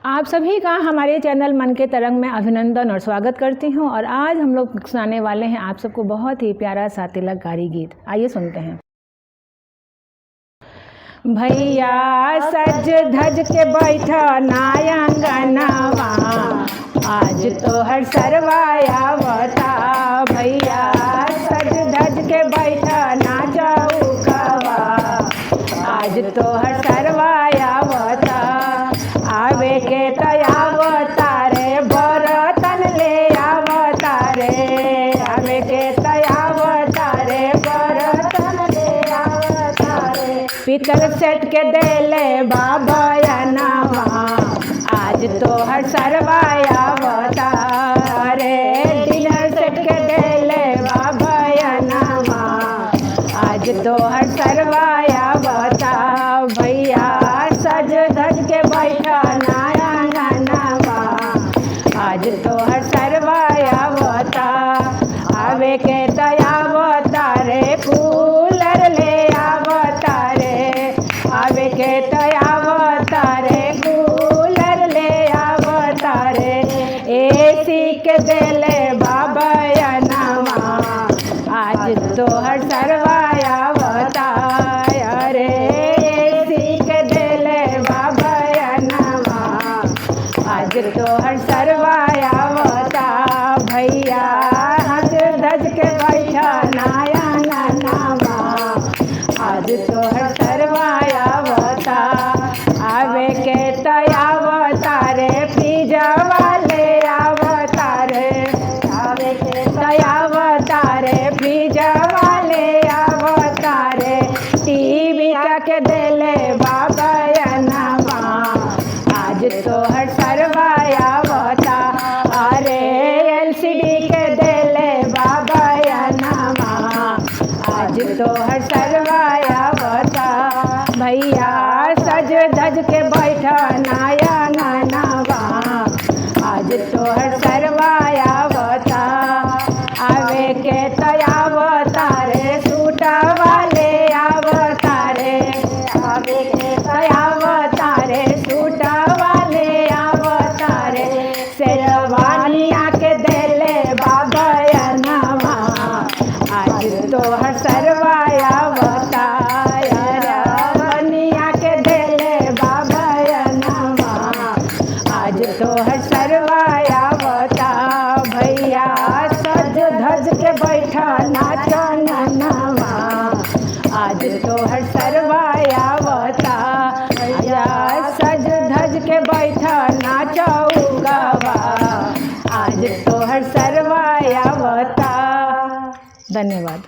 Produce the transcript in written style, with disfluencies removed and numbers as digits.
आप सभी का हमारे चैनल मन के तरंग में अभिनंदन और स्वागत करती हूँ। और आज हम लोग सुनाने वाले हैं आप सबको बहुत ही प्यारा सा तिलककारी गीत। आइए सुनते हैं। भैया सज धज के बैठा नायंगनवा, आज तो हर सरवाया बता। भैया सज धज के बैठा ना जाऊ कवा, आज तो हर सरवाया बता। आवे के तयावतारे बरतन ले आवतारे, आवे के तयावतारे बरतन ले आवतारे। पीतल सेट के देले बाबा या नावा, आज तो हर सरवाया अवतारे। डिनर सेट के देले बाबा या नावा, आज तो हर सरवाया बता। भैया सज धज के बैठा नायंगनवा, आज तो हर सरवाया बता। आवे के तयावतारे कूलर ले आवतारे, आवे के तयावतारे कूलर ले आवतारे। एसी के देले बाबा या नावा, आज तो हर सरवाया बता। अरे एसी के देले बाबा या नावा, आज तो हर सरवाया बता। भैया हज धज के बैठा नायंगनवा, आज तो हर सरवाया बता। आवे के तयावतारे फ्रीजवा ले आवतारे, आवे के तयावतारे फ्रीजवा ले आवतारे। टीवी के देले बाबा या नावा, आज तो हर सरवाया बता। अरे एलसीडी के देले बाबा या नावा, आज तो हर सरवाया बता। भैया सज धज के बैठा नायंगनवा, आज तो हर सरवाया बता। आवे के तयावतारे सूटवा ले आवतारे, आवे के तयावतारे सूटवा ले आवतारे। शेरवानिया के देले बाबा या नावा, आज तो हर सरवाया बता। शेरवानिया के देले बाबा या नावा, आज तो हर सरवाया बता। भैया सज धज के बैठा नाचनवा, आज तो हर सरवाया बता। भैया सज धज के बैठा नाचऊ गवा, आज तो हर सरवाया बता। धन्यवाद।